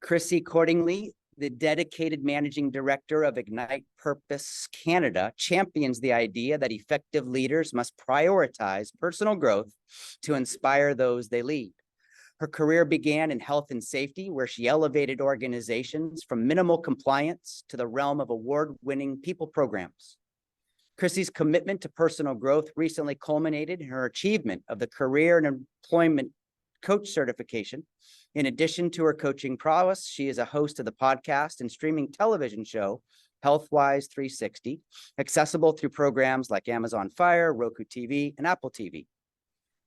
Chrissy Cordingley, the dedicated managing director of Ignite Purpose Canada, champions the idea that effective leaders must prioritize personal growth to inspire those they lead. Her career began in health and safety, where she elevated organizations from minimal compliance to the realm of award-winning people programs. Chrissy's commitment to personal growth recently culminated in her achievement of the Career and Employment Coach certification. In addition to her coaching prowess, she is a host of the podcast and streaming television show Healthwise 360, accessible through programs like Amazon Fire, Roku TV, and Apple TV.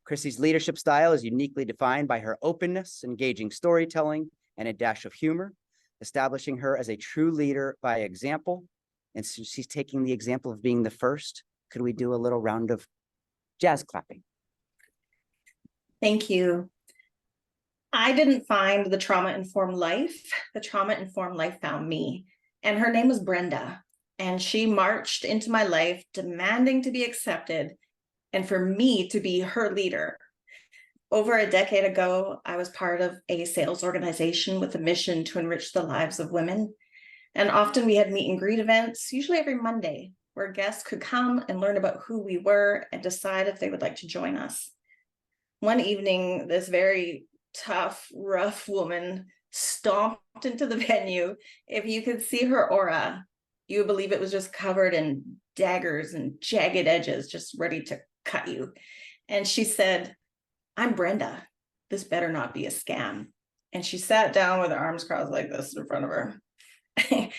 Chrissy's leadership style is uniquely defined by her openness, engaging storytelling, and a dash of humor, establishing her as a true leader by example. And so she's taking the example of being the first. Could we do a little round of jazz clapping? Thank you. I didn't find the trauma-informed life. The trauma-informed life found me. And her name was Brenda. And she marched into my life demanding to be accepted and for me to be her leader. Over a decade ago, I was part of a sales organization with a mission to enrich the lives of women. And often we had meet and greet events, usually every Monday, where guests could come and learn about who we were and decide if they would like to join us. One evening, this very tough, rough woman stomped into the venue. If you could see her aura, you would believe it was just covered in daggers and jagged edges, just ready to cut you. And she said, "I'm Brenda. This better not be a scam." And she sat down with her arms crossed like this in front of her. And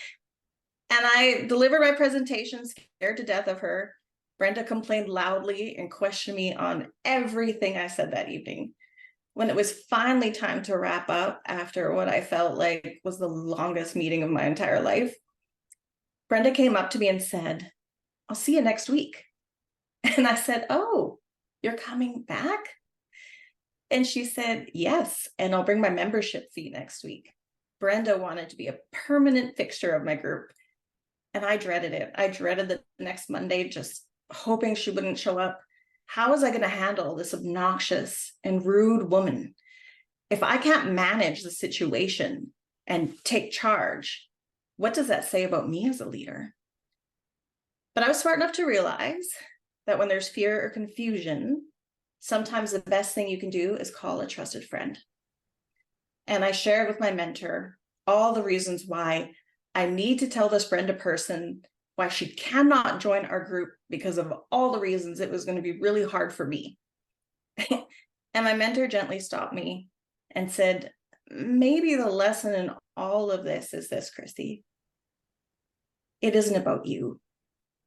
I delivered my presentation, scared to death of her. Brenda complained loudly and questioned me on everything I said that evening. When it was finally time to wrap up after what I felt like was the longest meeting of my entire life, Brenda came up to me and said, "I'll see you next week." And I said, "Oh, you're coming back?" And she said, "Yes, and I'll bring my membership fee next week." Brenda wanted to be a permanent fixture of my group, and I dreaded it. I dreaded the next Monday, just hoping she wouldn't show up. How was I going to handle this obnoxious and rude woman? If I can't manage the situation and take charge, what does that say about me as a leader? But I was smart enough to realize that when there's fear or confusion, sometimes the best thing you can do is call a trusted friend. And I shared with my mentor all the reasons why I need to tell this Brenda person why she cannot join our group because of all the reasons it was going to be really hard for me. And my mentor gently stopped me and said, "Maybe the lesson in all of this is this, Chrissy. It isn't about you.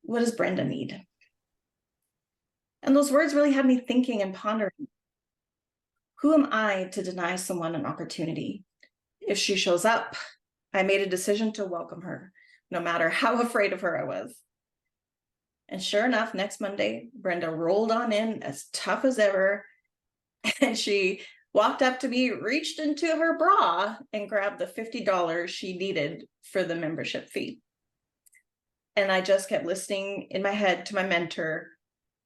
What does Brenda need?" And those words really had me thinking and pondering. Who am I to deny someone an opportunity? If she shows up, I made a decision to welcome her, no matter how afraid of her I was. And sure enough, next Monday, Brenda rolled on in as tough as ever. And she walked up to me, reached into her bra, and grabbed the $50 she needed for the membership fee. And I just kept listening in my head to my mentor.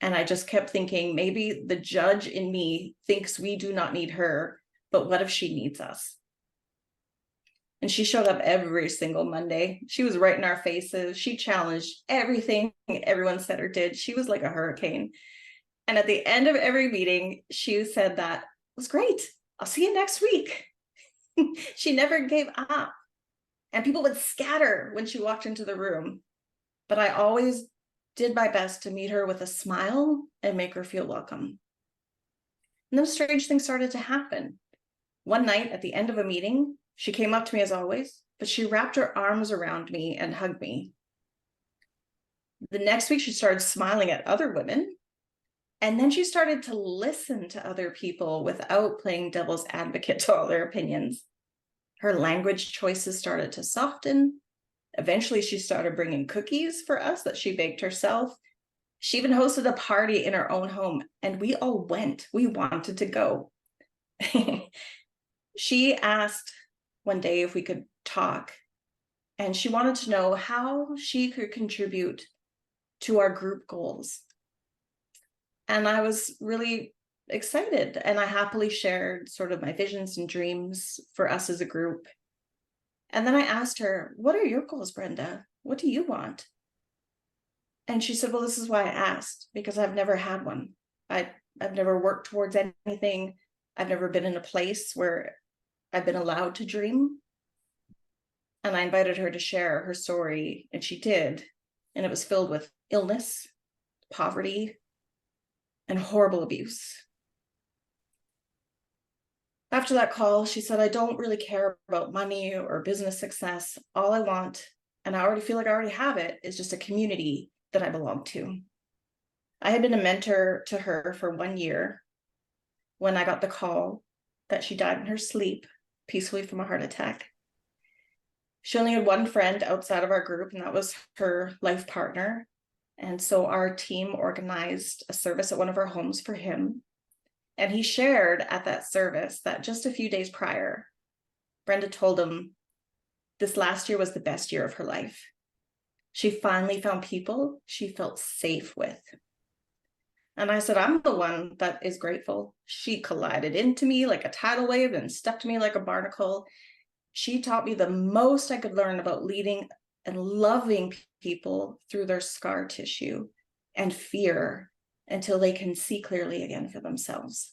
And I just kept thinking, maybe the judge in me thinks we do not need her, but what if she needs us? And she showed up every single Monday. She was right in our faces. She challenged everything everyone said or did. She was like a hurricane. And at the end of every meeting, she said, "That was great. I'll see you next week." She never gave up. And people would scatter when she walked into the room. But I always did my best to meet her with a smile and make her feel welcome. And those strange things started to happen. One night at the end of a meeting, she came up to me as always, but she wrapped her arms around me and hugged me. The next week, she started smiling at other women. And then she started to listen to other people without playing devil's advocate to all their opinions. Her language choices started to soften. Eventually, she started bringing cookies for us that she baked herself. She even hosted a party in her own home, and we all went. We wanted to go. She asked one day if we could talk, and she wanted to know how she could contribute to our group goals. And I was really excited, and I happily shared sort of my visions and dreams for us as a group. And then I asked her, what are your goals, Brenda? What do you want? And she said, well, this is why I asked, because I've never had one. I've never worked towards anything. I've never been in a place where I've been allowed to dream. And I invited her to share her story, and she did. And it was filled with illness, poverty, and horrible abuse. After that call, she said, I don't really care about money or business success. All I want, and I already feel like I already have it, is just a community that I belong to. I had been a mentor to her for 1 year when I got the call that she died in her sleep peacefully from a heart attack. She only had one friend outside of our group, and that was her life partner. And so our team organized a service at one of our homes for him. And he shared at that service that just a few days prior, Brenda told him this last year was the best year of her life. She finally found people she felt safe with. And I said, I'm the one that is grateful. She collided into me like a tidal wave and stuck to me like a barnacle. She taught me the most I could learn about leading and loving people through their scar tissue and fear until they can see clearly again for themselves.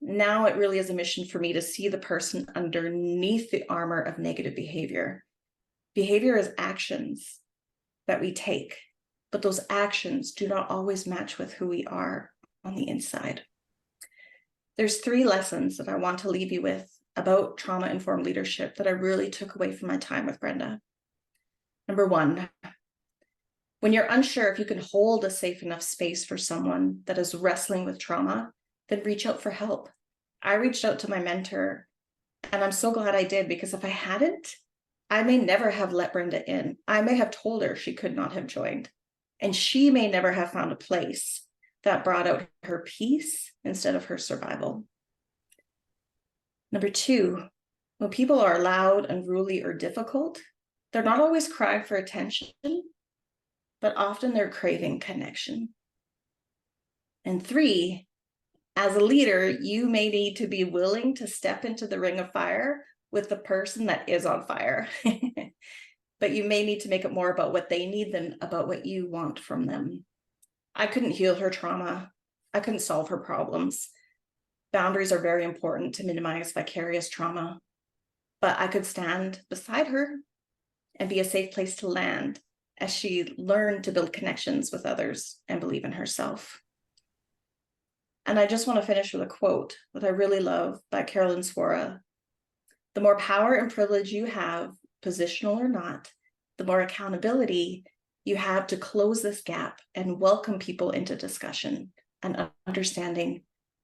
Now it really is a mission for me to see the person underneath the armor of negative behavior. Behavior is actions that we take, but those actions do not always match with who we are on the inside. There's 3 lessons that I want to leave you with about trauma-informed leadership that I really took away from my time with Brenda. Number 1, when you're unsure if you can hold a safe enough space for someone that is wrestling with trauma, then reach out for help. I reached out to my mentor, and I'm so glad I did, because if I hadn't, I may never have let Brenda in. I may have told her she could not have joined, and she may never have found a place that brought out her peace instead of her survival. Number 2, when people are loud, unruly, or difficult, they're not always crying for attention, but often they're craving connection. And 3, as a leader, you may need to be willing to step into the ring of fire with the person that is on fire. But you may need to make it more about what they need than about what you want from them. I couldn't heal her trauma. I couldn't solve her problems. Boundaries are very important to minimize vicarious trauma. But I could stand beside her and be a safe place to land as she learned to build connections with others and believe in herself. And I just want to finish with a quote that I really love by Carolyn Swara. The more power and privilege you have, positional or not, the more accountability you have to close this gap and welcome people into discussion and understanding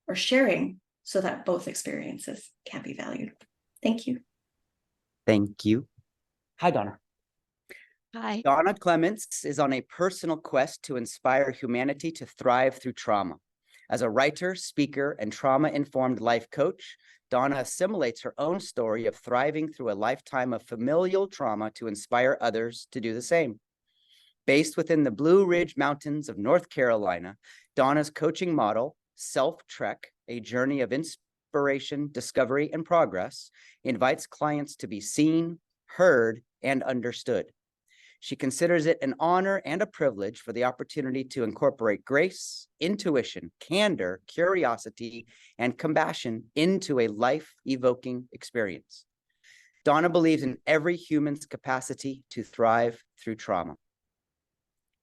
or sharing so that both experiences can be valued. Thank you. Thank you. Hi, Donna. Hi. Donna Clements is on a personal quest to inspire humanity to thrive through trauma. As a writer, speaker, and trauma-informed life coach, Donna assimilates her own story of thriving through a lifetime of familial trauma to inspire others to do the same. Based within the Blue Ridge Mountains of North Carolina, Donna's coaching model, Self-Trek, a journey of inspiration, discovery, and progress, invites clients to be seen, heard, and understood. She considers it an honor and a privilege for the opportunity to incorporate grace, intuition, candor, curiosity, and compassion into a life-evoking experience. Donna believes in every human's capacity to thrive through trauma.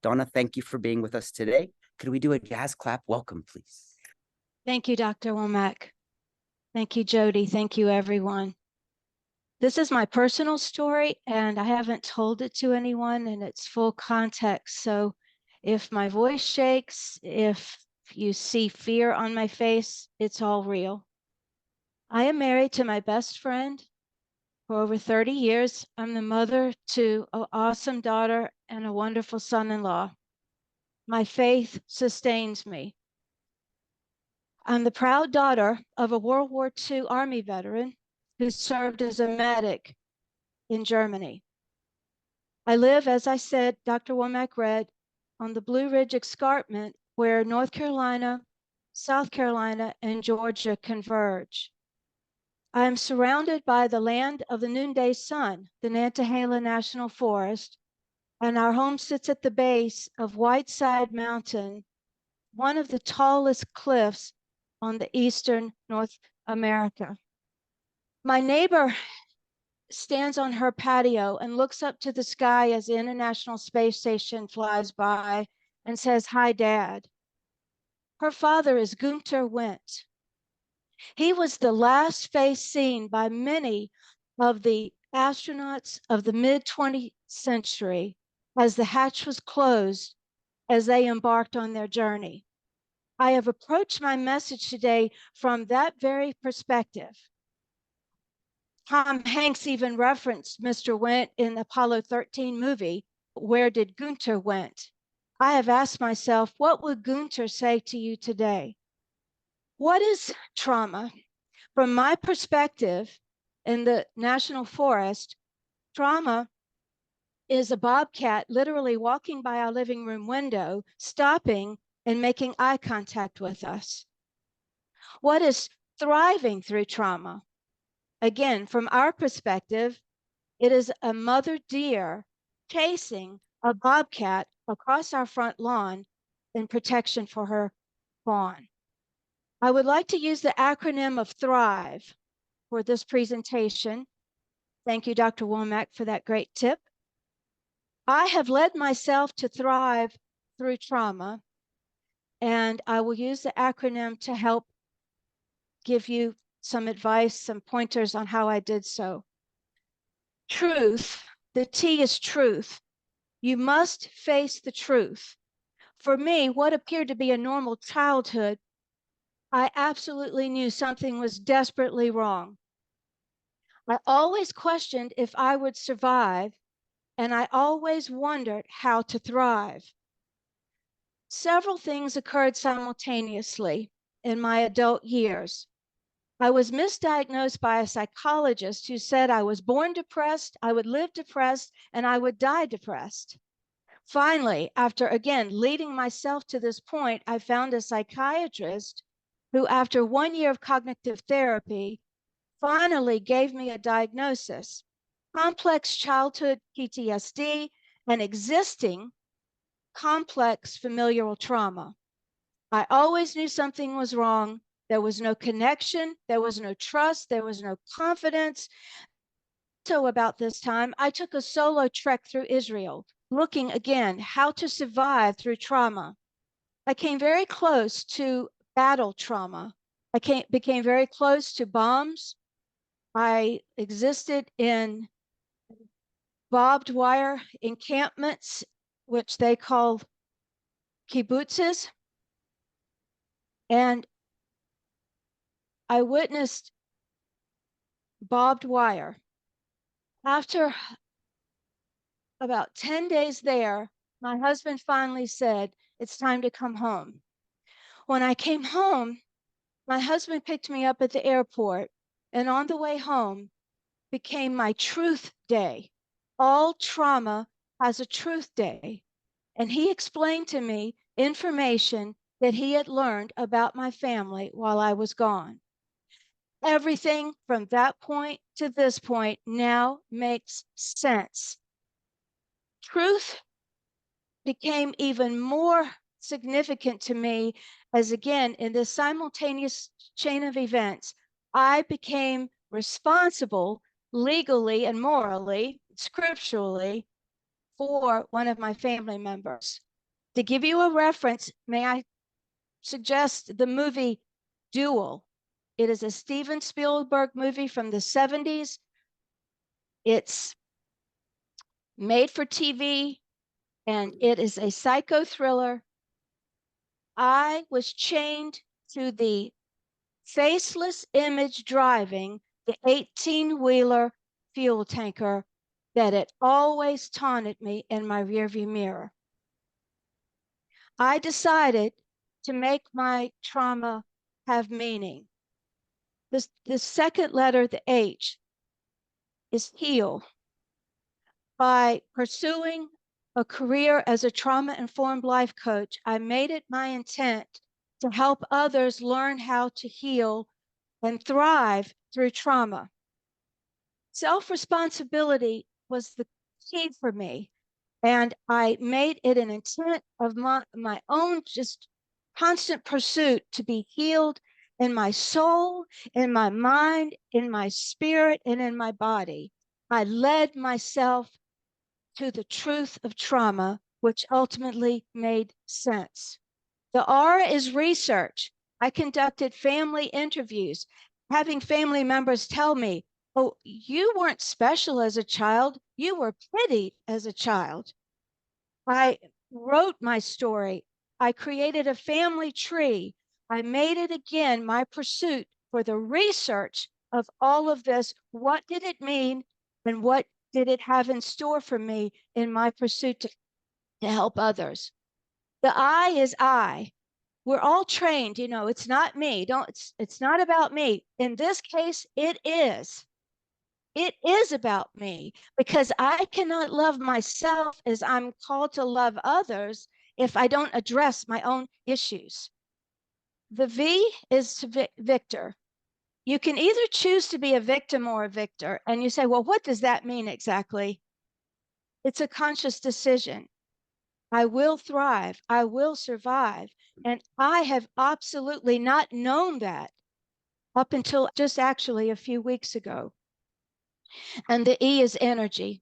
Donna, thank you for being with us today. Could we do a jazz clap welcome, please? Thank you, Dr. Womack. Thank you, Jody. Thank you, everyone. This is my personal story, and I haven't told it to anyone in its full context. So if my voice shakes, if you see fear on my face, it's all real. I am married to my best friend for over 30 years. I'm the mother to an awesome daughter and a wonderful son-in-law. My faith sustains me. I'm the proud daughter of a World War II Army veteran who served as a medic in Germany. I live, as I said, Dr. Womack read, on the Blue Ridge Escarpment where North Carolina, South Carolina, and Georgia converge. I am surrounded by the land of the noonday sun, the Nantahala National Forest, and our home sits at the base of Whiteside Mountain, one of the tallest cliffs on the eastern North America. My neighbor stands on her patio and looks up to the sky as the International Space Station flies by and says, "Hi, Dad." Her father is Gunther Wendt. He was the last face seen by many of the astronauts of the mid-20th century as the hatch was closed as they embarked on their journey. I have approached my message today from that very perspective. Tom Hanks even referenced Mr. Wendt in the Apollo 13 movie, Where Did Gunther Went? I have asked myself, what would Gunther say to you today? What is trauma? From my perspective in the National Forest, trauma is a bobcat literally walking by our living room window, stopping and making eye contact with us. What is thriving through trauma? Again, from our perspective, it is a mother deer chasing a bobcat across our front lawn in protection for her fawn. I would like to use the acronym of THRIVE for this presentation. Thank you, Dr. Womack, for that great tip. I have led myself to thrive through trauma, and I will use the acronym to help give you some advice, some pointers on how I did so. Truth, the T is truth. You must face the truth. For me, what appeared to be a normal childhood, I absolutely knew something was desperately wrong. I always questioned if I would survive, and I always wondered how to thrive. Several things occurred simultaneously in my adult years. I was misdiagnosed by a psychologist who said I was born depressed, I would live depressed, and I would die depressed. Finally, after again leading myself to this point, I found a psychiatrist who, after 1 year of cognitive therapy, finally gave me a diagnosis: complex childhood PTSD and existing complex familial trauma. I always knew something was wrong. There was no connection, there was no trust, there was no confidence. So about this time, I took a solo trek through Israel, looking again how to survive through trauma. I came very close to battle trauma. I became very close to bombs. I existed in barbed wire encampments, which they call kibbutzes. And I witnessed barbed wire. After about 10 days there, my husband finally said, "It's time to come home." When I came home, my husband picked me up at the airport, and on the way home became my truth day. All trauma has a truth day. And he explained to me information that he had learned about my family while I was gone. Everything from that point to this point now makes sense. Truth became even more significant to me as, again, in this simultaneous chain of events, I became responsible legally and morally, scripturally, for one of my family members. To give you a reference, may I suggest the movie Duel? It is a Steven Spielberg movie from the 70s. It's made for TV, and it is a psycho thriller. I was chained to the faceless image driving the 18-wheeler fuel tanker that had always taunted me in my rearview mirror. I decided to make my trauma have meaning. The second letter, the H, is heal. By pursuing a career as a trauma-informed life coach, I made it my intent to help others learn how to heal and thrive through trauma. Self-responsibility was the key for me. And I made it an intent of my own just constant pursuit to be healed in my soul, in my mind, in my spirit, and in my body. I led myself to the truth of trauma, which ultimately made sense. The R is research. I conducted family interviews, having family members tell me, oh, you weren't special as a child, you were pitied as a child. I wrote my story. I created a family tree. I made it again my pursuit for the research of all of this. What did it mean? And what did it have in store for me in my pursuit to help others? The I is I. We're all trained, it's not me. It's not about me. In this case, it is. It is about me because I cannot love myself as I'm called to love others if I don't address my own issues. The V is to victor. You can either choose to be a victim or a victor. And you say, well, what does that mean exactly? It's a conscious decision. I will thrive. I will survive. And I have absolutely not known that up until just actually a few weeks ago. And the E is energy.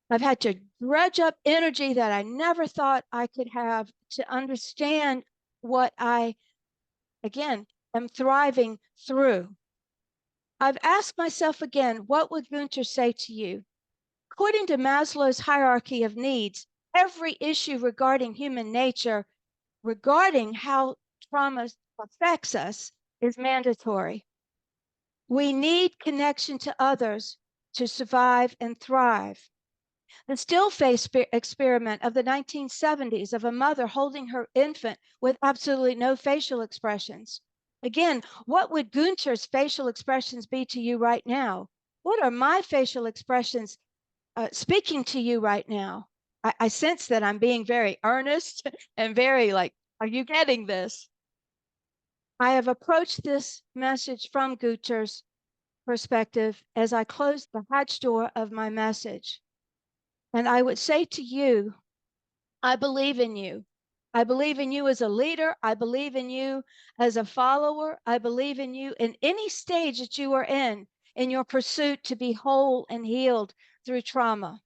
I've had to dredge up energy that I never thought I could have to understand what I, again, am thriving through. I've asked myself again, what would Gunther say to you? According to Maslow's hierarchy of needs, every issue regarding human nature, regarding how trauma affects us, is mandatory. We need connection to others to survive and thrive. The still face experiment of the 1970s of a mother holding her infant with absolutely no facial expressions. Again, what would Gunther's facial expressions be to you right now? What are my facial expressions speaking to you right now? I sense that I'm being very earnest and very like, are you getting this? I have approached this message from Gunther's perspective as I close the hatch door of my message. And I would say to you, I believe in you. I believe in you as a leader. I believe in you as a follower. I believe in you in any stage that you are in your pursuit to be whole and healed through trauma,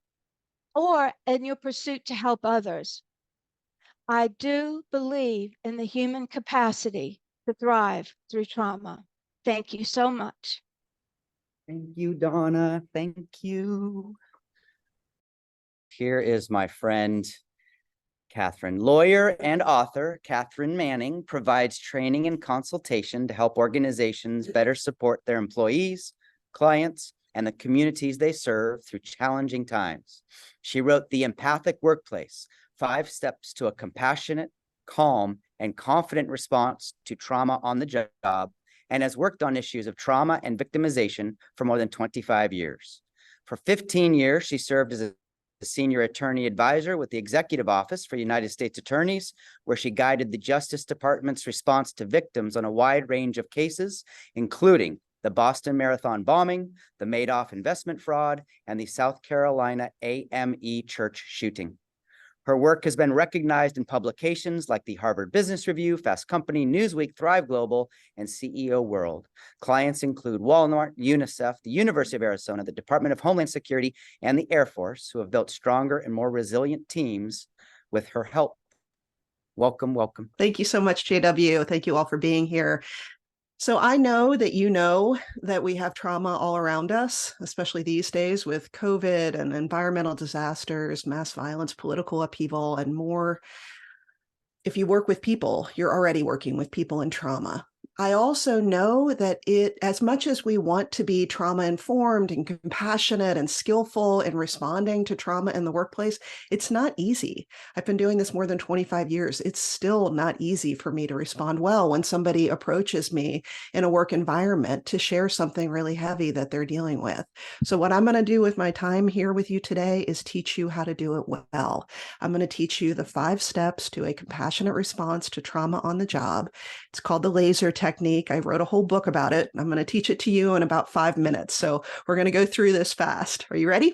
or in your pursuit to help others. I do believe in the human capacity to thrive through trauma. Thank you so much. Thank you, Donna. Thank you. Here is my friend, Katharine. Lawyer and author Katharine Manning provides training and consultation to help organizations better support their employees, clients, and the communities they serve through challenging times. She wrote The Empathic Workplace, 5 Steps to a Compassionate, Calm, and Confident Response to Trauma on the Job, and has worked on issues of trauma and victimization for more than 25 years. For 15 years, she served as a senior attorney advisor with the Executive Office for United States Attorneys, where she guided the Justice Department's response to victims on a wide range of cases, including the Boston Marathon bombing, the Madoff investment fraud, and the South Carolina AME church shooting. Her work has been recognized in publications like the Harvard Business Review, Fast Company, Newsweek, Thrive Global, and CEO World. Clients include Walmart, UNICEF, the University of Arizona, the Department of Homeland Security, and the Air Force, who have built stronger and more resilient teams with her help. Welcome, welcome. Thank you so much, JW. Thank you all for being here. So I know that you know that we have trauma all around us, especially these days with COVID and environmental disasters, mass violence, political upheaval, and more. If you work with people, you're already working with people in trauma. I also know that as much as we want to be trauma-informed and compassionate and skillful in responding to trauma in the workplace, it's not easy. I've been doing this more than 25 years. It's still not easy for me to respond well when somebody approaches me in a work environment to share something really heavy that they're dealing with. So what I'm going to do with my time here with you today is teach you how to do it well. I'm going to teach you the 5 steps to a compassionate response to trauma on the job. It's called the LASER technique. I wrote a whole book about it. I'm going to teach it to you in about 5 minutes. So we're going to go through this fast. Are you ready?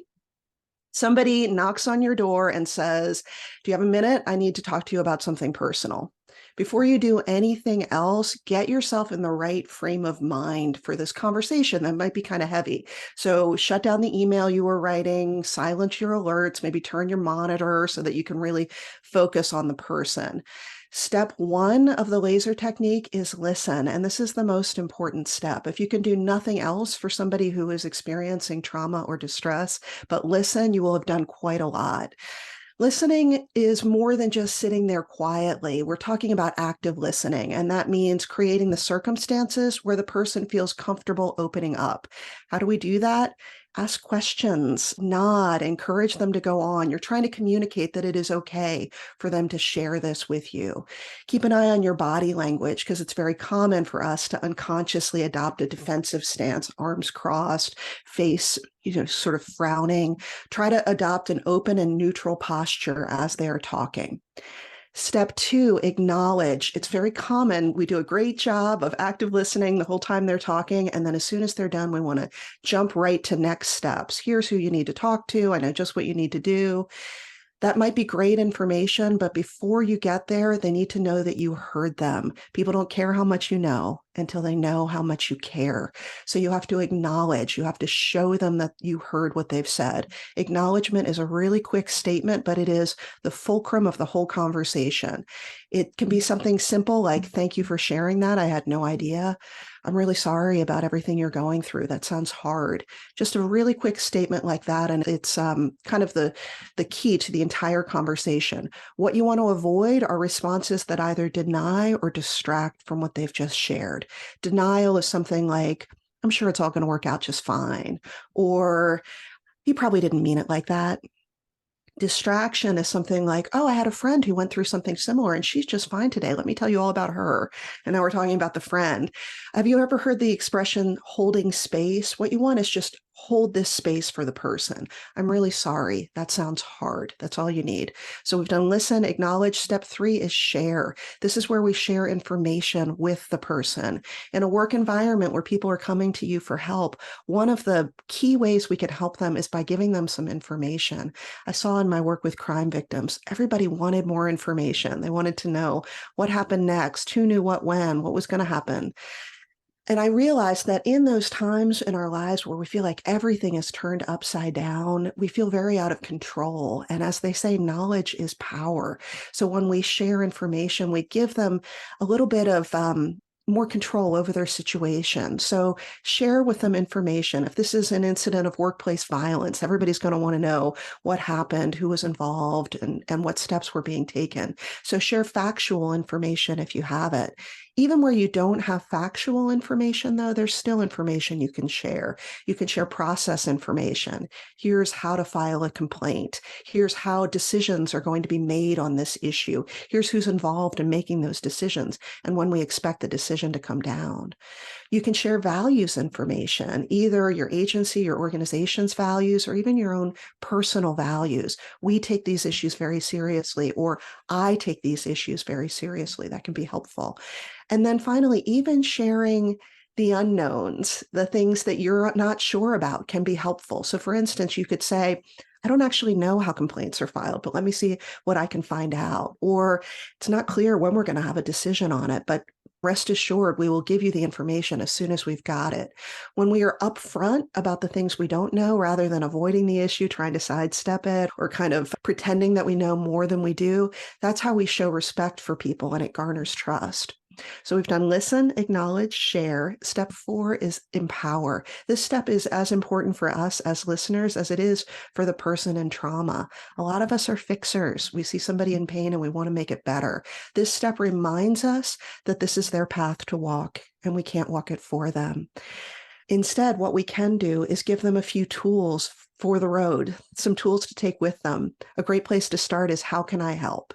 Somebody knocks on your door and says, do you have a minute? I need to talk to you about something personal. Before you do anything else, get yourself in the right frame of mind for this conversation that might be kind of heavy. So shut down the email you were writing, silence your alerts, maybe turn your monitor so that you can really focus on the person. Step 1 of the laser technique is listen, and this is the most important step. If you can do nothing else for somebody who is experiencing trauma or distress, but listen, you will have done quite a lot. Listening is more than just sitting there quietly. We're talking about active listening, and that means creating the circumstances where the person feels comfortable opening up. How do we do that? Ask questions, nod, encourage them to go on. You're trying to communicate that it is okay for them to share this with you. Keep an eye on your body language, because it's very common for us to unconsciously adopt a defensive stance, arms crossed, face, sort of frowning. Try to adopt an open and neutral posture as they are talking. Step 2, acknowledge. It's very common. We do a great job of active listening the whole time they're talking. And then as soon as they're done, we want to jump right to next steps. Here's who you need to talk to. I know just what you need to do. That might be great information, but before you get there, they need to know that you heard them. People don't care how much you know until they know how much you care. So you have to acknowledge, you have to show them that you heard what they've said. Acknowledgement is a really quick statement, but it is the fulcrum of the whole conversation. It can be something simple like, thank you for sharing that. I had no idea. I'm really sorry about everything you're going through. That sounds hard. Just a really quick statement like that. And it's kind of the key to the entire conversation. What you want to avoid are responses that either deny or distract from what they've just shared. Denial is something like, I'm sure it's all going to work out just fine. Or you probably didn't mean it like that. Distraction is something like, oh, I had a friend who went through something similar and she's just fine today. Let me tell you all about her. And now we're talking about the friend. Have you ever heard the expression holding space? What you want is just hold this space for the person. I'm really sorry. That sounds hard. That's all you need. So we've done listen, acknowledge. Step 3 is share. This is where we share information with the person. In a work environment where people are coming to you for help, one of the key ways we can help them is by giving them some information. I saw in my work with crime victims, everybody wanted more information. They wanted to know what happened next, who knew what when, what was going to happen. And I realized that in those times in our lives where we feel like everything is turned upside down, we feel very out of control. And as they say, knowledge is power. So when we share information, we give them a little bit of more control over their situation. So share with them information. If this is an incident of workplace violence, everybody's going to want to know what happened, who was involved, and what steps were being taken. So share factual information if you have it. Even where you don't have factual information, though, there's still information you can share. You can share process information. Here's how to file a complaint. Here's how decisions are going to be made on this issue. Here's who's involved in making those decisions and when we expect the decision to come down. You can share values information, either your agency, your organization's values, or even your own personal values. We take these issues very seriously, or I take these issues very seriously. That can be helpful. And then finally, even sharing the unknowns, the things that you're not sure about can be helpful. So for instance, you could say, I don't actually know how complaints are filed, but let me see what I can find out. Or it's not clear when we're going to have a decision on it, but rest assured, we will give you the information as soon as we've got it. When we are upfront about the things we don't know, rather than avoiding the issue, trying to sidestep it, or kind of pretending that we know more than we do, that's how we show respect for people, and it garners trust. So we've done listen, acknowledge, share. Step 4 is empower. This step is as important for us as listeners as it is for the person in trauma. A lot of us are fixers. We see somebody in pain and we want to make it better. This step reminds us that this is their path to walk and we can't walk it for them. Instead, what we can do is give them a few tools for the road, some tools to take with them. A great place to start is, how can I help?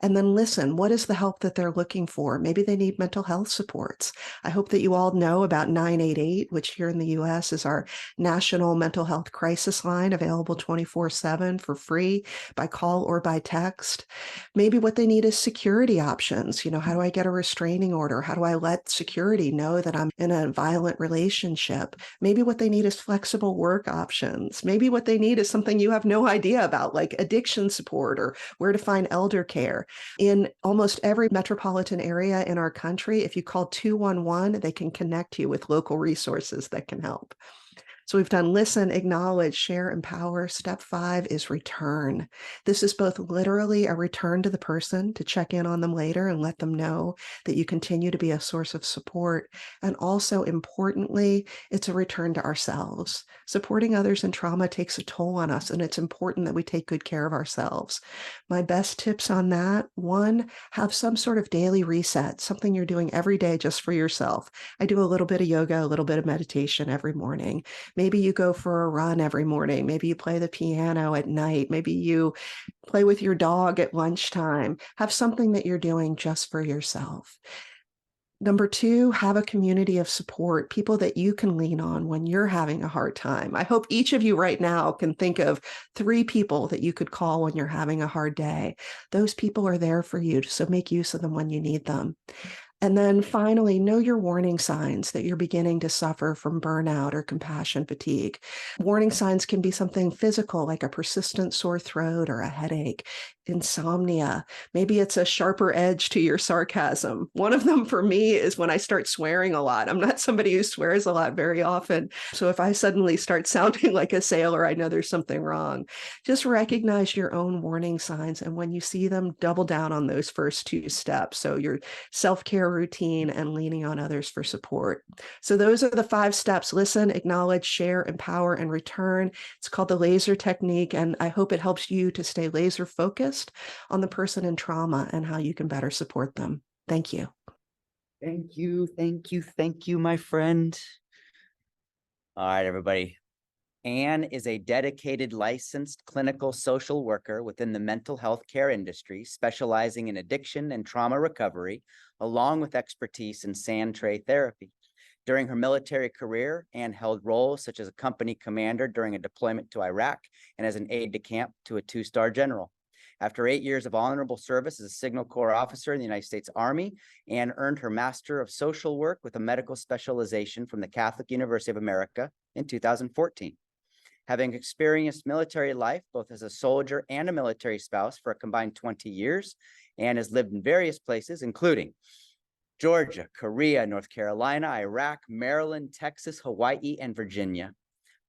And then listen, what is the help that they're looking for? Maybe they need mental health supports. I hope that you all know about 988, which here in the US is our national mental health crisis line, available 24/7 for free by call or by text. Maybe what they need is security options. How do I get a restraining order? How do I let security know that I'm in a violent relationship? Maybe what they need is flexible work options. Maybe what they need is something you have no idea about, like addiction support or where to find elder care. In almost every metropolitan area in our country, if you call 211, they can connect you with local resources that can help. So we've done listen, acknowledge, share, empower. Step 5 is return. This is both literally a return to the person to check in on them later and let them know that you continue to be a source of support. And also importantly, it's a return to ourselves. Supporting others in trauma takes a toll on us, and it's important that we take good care of ourselves. My best tips on that: 1, have some sort of daily reset, something you're doing every day just for yourself. I do a little bit of yoga, a little bit of meditation every morning. Maybe you go for a run every morning. Maybe you play the piano at night. Maybe you play with your dog at lunchtime. Have something that you're doing just for yourself. Number 2, have a community of support, people that you can lean on when you're having a hard time. I hope each of you right now can think of 3 people that you could call when you're having a hard day. Those people are there for you, so make use of them when you need them. And then finally, know your warning signs that you're beginning to suffer from burnout or compassion fatigue. Warning signs can be something physical, like a persistent sore throat or a headache, insomnia. Maybe it's a sharper edge to your sarcasm. One of them for me is when I start swearing a lot. I'm not somebody who swears a lot very often. So if I suddenly start sounding like a sailor, I know there's something wrong. Just recognize your own warning signs. And when you see them, double down on those first 2 steps. So your self-care routine and leaning on others for support. So those are the 5 steps: listen, acknowledge, share, empower, and return. It's called the laser technique. And I hope it helps you to stay laser focused on the person in trauma and how you can better support them. Thank you. Thank you, thank you, thank you, my friend. All right, everybody. Anne is a dedicated licensed clinical social worker within the mental health care industry, specializing in addiction and trauma recovery, along with expertise in sand tray therapy. During her military career, Anne held roles such as a company commander during a deployment to Iraq and as an aide-de-camp to a 2-star general. After 8 years of honorable service as a Signal Corps officer in the United States Army, Anne earned her Master of Social Work with a medical specialization from the Catholic University of America in 2014. Having experienced military life, both as a soldier and a military spouse for a combined 20 years, Anne has lived in various places, including Georgia, Korea, North Carolina, Iraq, Maryland, Texas, Hawaii, and Virginia.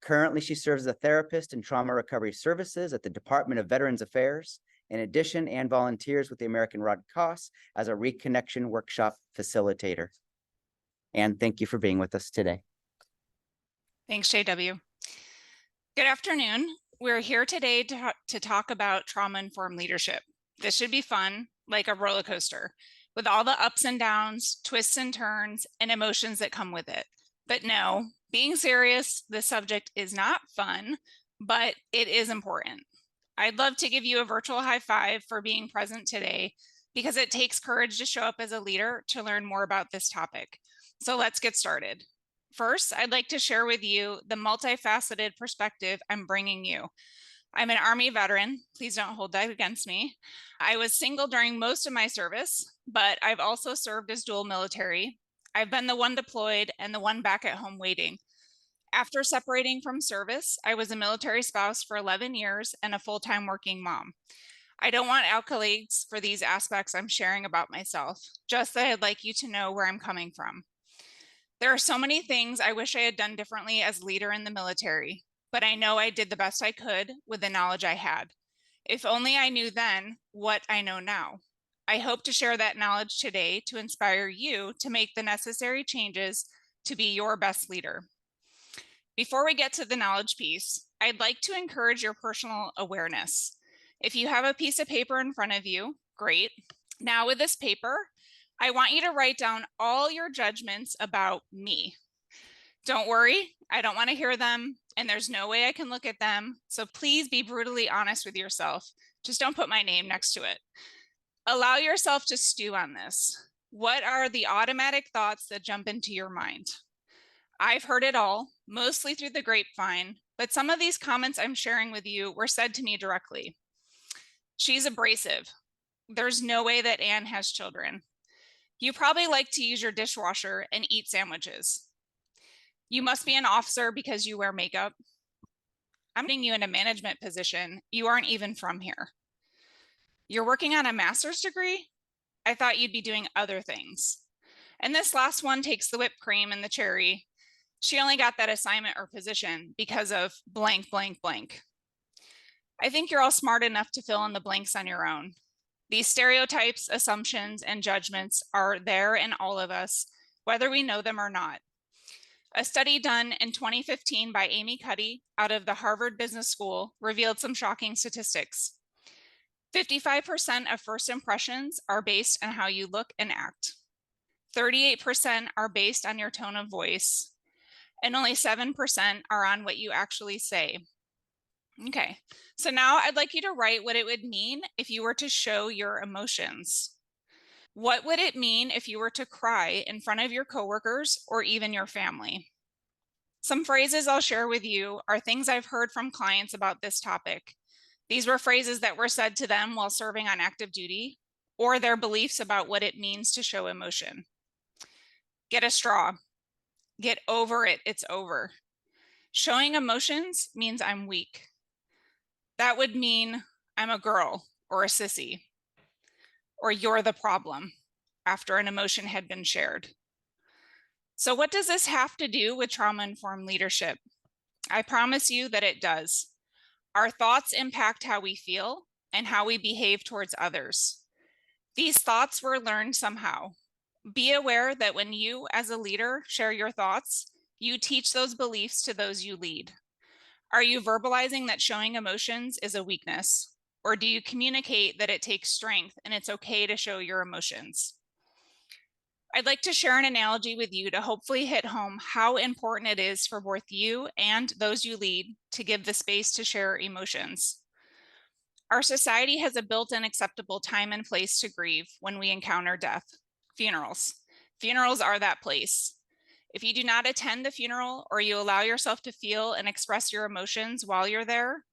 Currently, she serves as a therapist in trauma recovery services at the Department of Veterans Affairs. In addition, Anne volunteers with the American Red Cross as a reconnection workshop facilitator. Anne, thank you for being with us today. Thanks, JW. Good afternoon. We're here today to talk about trauma-informed leadership. This should be fun, like a roller coaster, with all the ups and downs, twists and turns, and emotions that come with it. But no, being serious, the subject is not fun, but it is important. I'd love to give you a virtual high five for being present today, because it takes courage to show up as a leader to learn more about this topic. So let's get started. First, I'd like to share with you the multifaceted perspective I'm bringing you. I'm an Army veteran. Please don't hold that against me. I was single during most of my service, but I've also served as dual military. I've been the one deployed and the one back at home waiting. After separating from service, I was a military spouse for 11 years and a full-time working mom. I don't want accolades for these aspects I'm sharing about myself, just that I'd like you to know where I'm coming from. There are so many things I wish I had done differently as leader in the military, but I know I did the best I could with the knowledge I had. If only I knew then what I know now. I hope to share that knowledge today to inspire you to make the necessary changes to be your best leader. Before we get to the knowledge piece, I'd like to encourage your personal awareness. If you have a piece of paper in front of you, great. Now with this paper, I want you to write down all your judgments about me. Don't worry, I don't want to hear them, and there's no way I can look at them. So please be brutally honest with yourself. Just don't put my name next to it. Allow yourself to stew on this. What are the automatic thoughts that jump into your mind? I've heard it all, mostly through the grapevine, but some of these comments I'm sharing with you were said to me directly. She's abrasive. There's no way that Anne has children. You probably like to use your dishwasher and eat sandwiches. You must be an officer because you wear makeup. I'm putting you in a management position. You aren't even from here. You're working on a master's degree? I thought you'd be doing other things. And this last one takes the whipped cream and the cherry. She only got that assignment or position because of blank, blank, blank. I think you're all smart enough to fill in the blanks on your own. These stereotypes, assumptions, and judgments are there in all of us, whether we know them or not. A study done in 2015 by Amy Cuddy out of the Harvard Business School revealed some shocking statistics. 55% of first impressions are based on how you look and act. 38% are based on your tone of voice, and only 7% are on what you actually say. Okay, so now I'd like you to write what it would mean if you were to show your emotions. What would it mean if you were to cry in front of your coworkers or even your family? Some phrases I'll share with you are things I've heard from clients about this topic. These were phrases that were said to them while serving on active duty, or their beliefs about what it means to show emotion. Get a straw. Get over it, it's over. Showing emotions means I'm weak. That would mean I'm a girl or a sissy, or you're the problem after an emotion had been shared. So what does this have to do with trauma-informed leadership? I promise you that it does. Our thoughts impact how we feel and how we behave towards others. These thoughts were learned somehow. Be aware that when you, as a leader, share your thoughts, you teach those beliefs to those you lead. Are you verbalizing that showing emotions is a weakness? Or do you communicate that it takes strength and it's okay to show your emotions? I'd like to share an analogy with you to hopefully hit home how important it is for both you and those you lead to give the space to share emotions. Our society has a built-in acceptable time and place to grieve when we encounter death. Funerals. Funerals are that place. If you do not attend the funeral or you allow yourself to feel and express your emotions while you're there,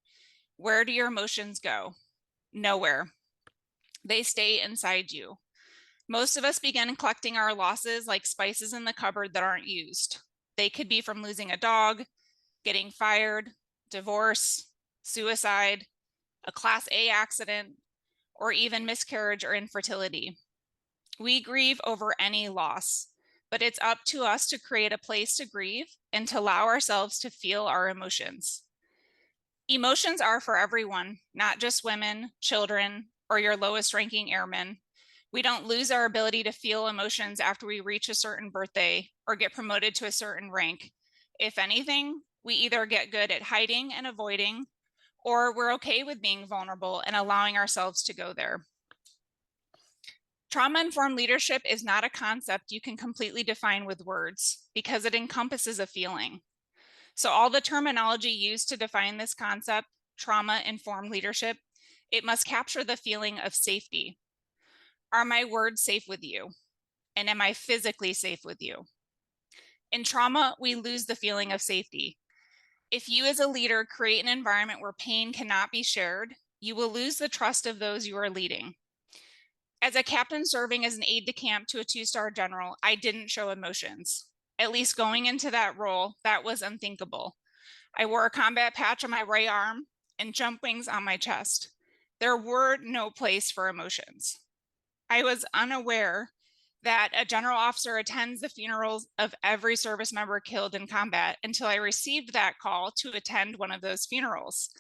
where do your emotions go? Nowhere. They stay inside you. Most of us begin collecting our losses like spices in the cupboard that aren't used. They could be from losing a dog, getting fired, divorce, suicide, a Class A accident, or even miscarriage or infertility. We grieve over any loss, but it's up to us to create a place to grieve and to allow ourselves to feel our emotions. Emotions are for everyone, not just women, children, or your lowest ranking airmen. We don't lose our ability to feel emotions after we reach a certain birthday or get promoted to a certain rank. If anything, we either get good at hiding and avoiding, or we're okay with being vulnerable and allowing ourselves to go there. Trauma-informed leadership is not a concept you can completely define with words because it encompasses a feeling. So all the terminology used to define this concept, trauma-informed leadership, it must capture the feeling of safety. Are my words safe with you? And am I physically safe with you? In trauma, we lose the feeling of safety. If you as a leader create an environment where pain cannot be shared, you will lose the trust of those you are leading. As a captain serving as an aide-de-camp to a 2-star general, I didn't show emotions. At least going into that role, that was unthinkable. I wore a combat patch on my right arm and jump wings on my chest. There were no place for emotions. I was unaware that a general officer attends the funerals of every service member killed in combat until I received that call to attend one of those funerals.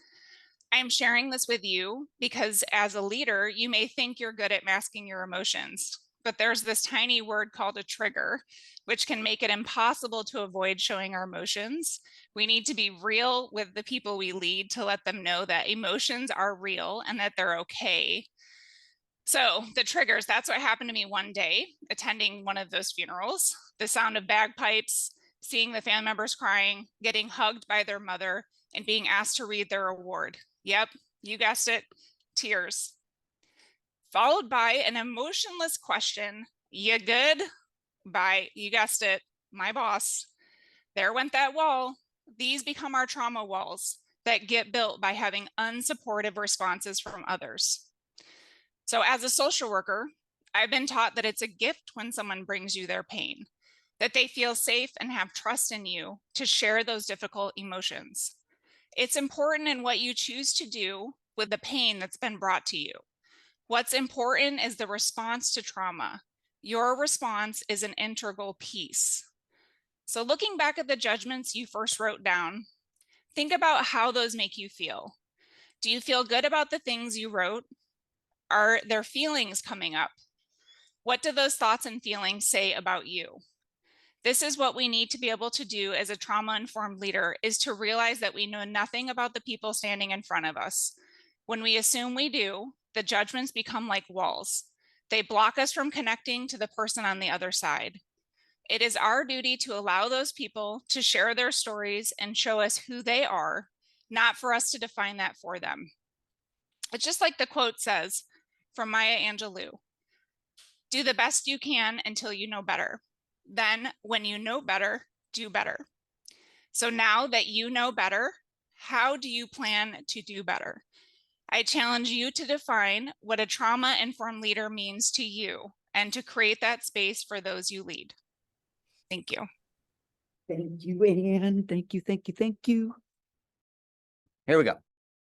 I'm sharing this with you because as a leader, you may think you're good at masking your emotions, but there's this tiny word called a trigger, which can make it impossible to avoid showing our emotions. We need to be real with the people we lead to let them know that emotions are real and that they're okay. So the triggers, that's what happened to me one day, attending one of those funerals. The sound of bagpipes, seeing the family members crying, getting hugged by their mother, and being asked to read their award. Yep, you guessed it, tears. followed by an emotionless question. You good? By, you guessed it, my boss. There went that wall. These become our trauma walls that get built by having unsupportive responses from others. So as a social worker, I've been taught that it's a gift when someone brings you their pain, that they feel safe and have trust in you to share those difficult emotions. It's important in what you choose to do with the pain that's been brought to you. What's important is the response to trauma. Your response is an integral piece. So looking back at the judgments you first wrote down, think about how those make you feel. Do you feel good about the things you wrote? Are there feelings coming up? What do those thoughts and feelings say about you? This is what we need to be able to do as a trauma-informed leader, is to realize that we know nothing about the people standing in front of us. When we assume we do, the judgments become like walls. They block us from connecting to the person on the other side. It is our duty to allow those people to share their stories and show us who they are, not for us to define that for them. It's just like the quote says from Maya Angelou, do the best you can until you know better. Then when you know better, do better. So now that you know better, how do you plan to do better? I challenge you to define what a trauma-informed leader means to you and to create that space for those you lead. Thank you. Thank you, Anne. Thank you, thank you, thank you. Here we go.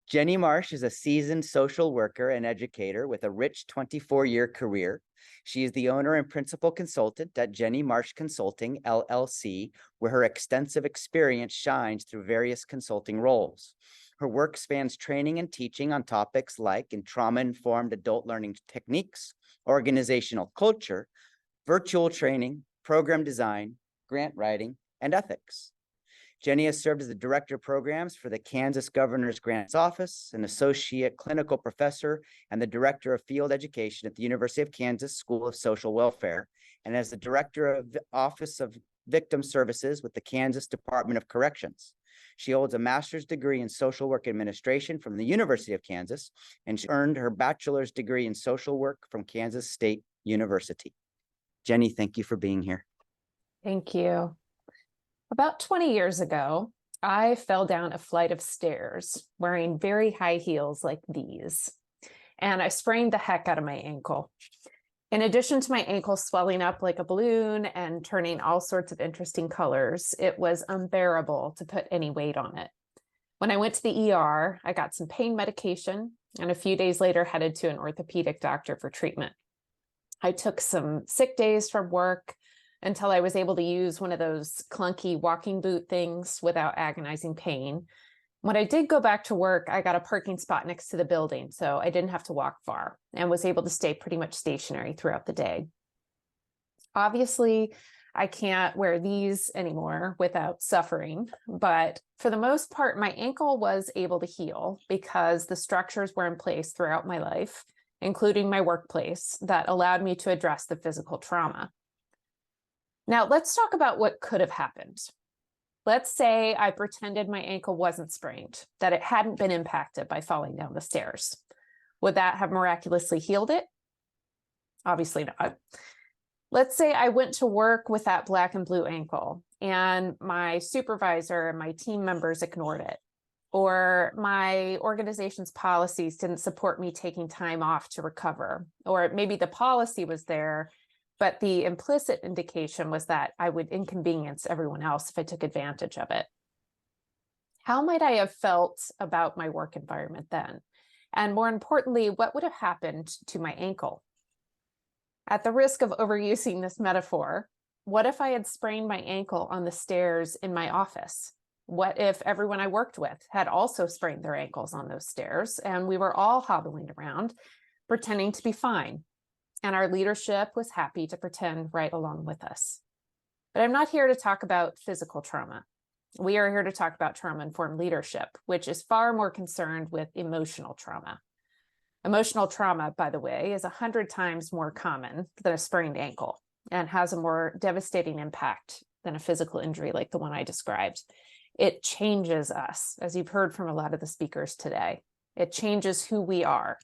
Jennie Marsh is a seasoned social worker and educator with a rich 24-year career. She is the owner and principal consultant at Jennie Marsh Consulting, LLC, where her extensive experience shines through various consulting roles. Her work spans training and teaching on topics like in trauma-informed adult learning techniques, organizational culture, virtual training, program design, grant writing, and ethics. Jennie has served as the Director of Programs for the Kansas Governor's Grants Office, an Associate Clinical Professor, and the Director of Field Education at the University of Kansas School of Social Welfare, and as the Director of the Office of Victim Services with the Kansas Department of Corrections. She holds a master's degree in social work administration from the University of Kansas, and she earned her bachelor's degree in social work from Kansas State University. Jennie, thank you for being here. Thank you. About 20 years ago, I fell down a flight of stairs wearing very high heels like these, and I sprained the heck out of my ankle. In addition to my ankle swelling up like a balloon and turning all sorts of interesting colors, it was unbearable to put any weight on it. When I went to the ER, I got some pain medication, and a few days later headed to an orthopedic doctor for treatment. I took some sick days from work until I was able to use one of those clunky walking boot things without agonizing pain. When I did go back to work, I got a parking spot next to the building, so I didn't have to walk far and was able to stay pretty much stationary throughout the day. Obviously, I can't wear these anymore without suffering, but for the most part, my ankle was able to heal because the structures were in place throughout my life, including my workplace, that allowed me to address the physical trauma. Now, let's talk about what could have happened. Let's say I pretended my ankle wasn't sprained, that it hadn't been impacted by falling down the stairs. Would that have miraculously healed it? Obviously not. Let's say I went to work with that black and blue ankle and my supervisor and my team members ignored it, or my organization's policies didn't support me taking time off to recover, or maybe the policy was there, but the implicit indication was that I would inconvenience everyone else if I took advantage of it. How might I have felt about my work environment then? And more importantly, what would have happened to my ankle? At the risk of overusing this metaphor, what if I had sprained my ankle on the stairs in my office? What if everyone I worked with had also sprained their ankles on those stairs and we were all hobbling around, pretending to be fine? And our leadership was happy to pretend right along with us. But I'm not here to talk about physical trauma. We are here to talk about trauma-informed leadership, which is far more concerned with emotional trauma. Emotional trauma, by the way, is 100 times more common than a sprained ankle and has a more devastating impact than a physical injury like the one I described. It changes us, as you've heard from a lot of the speakers today. It changes who we are.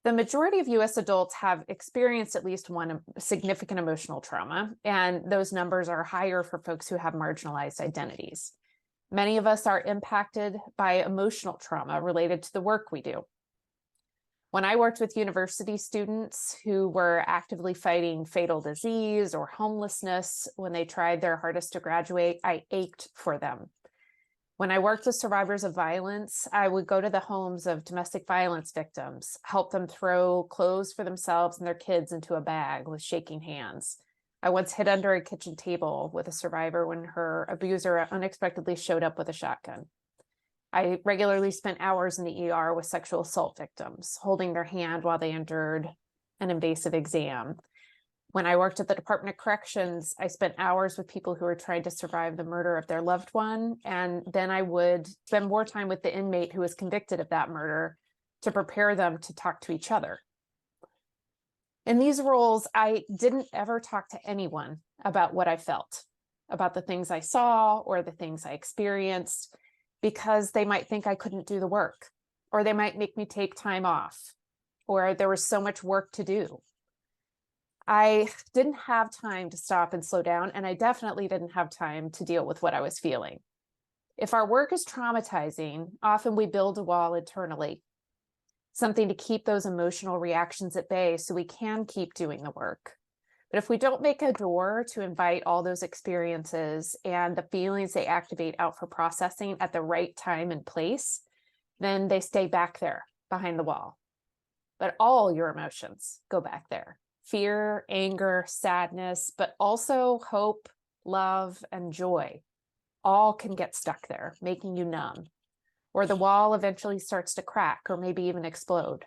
The majority of US adults have experienced at least one significant emotional trauma, and those numbers are higher for folks who have marginalized identities. Many of us are impacted by emotional trauma related to the work we do. When I worked with university students who were actively fighting fatal disease or homelessness when they tried their hardest to graduate, I ached for them. When I worked with survivors of violence, I would go to the homes of domestic violence victims, help them throw clothes for themselves and their kids into a bag with shaking hands. I once hid under a kitchen table with a survivor when her abuser unexpectedly showed up with a shotgun. I regularly spent hours in the ER with sexual assault victims, holding their hand while they endured an invasive exam. When I worked at the Department of Corrections, I spent hours with people who were trying to survive the murder of their loved one. And then I would spend more time with the inmate who was convicted of that murder to prepare them to talk to each other. In these roles, I didn't ever talk to anyone about what I felt, about the things I saw or the things I experienced, because they might think I couldn't do the work, or they might make me take time off, or there was so much work to do. I didn't have time to stop and slow down, and I definitely didn't have time to deal with what I was feeling. If our work is traumatizing, often we build a wall internally, something to keep those emotional reactions at bay so we can keep doing the work. But if we don't make a door to invite all those experiences and the feelings they activate out for processing at the right time and place, then they stay back there behind the wall. But all your emotions go back there. Fear, anger, sadness, but also hope, love, and joy all can get stuck there, making you numb. Or the wall eventually starts to crack or maybe even explode.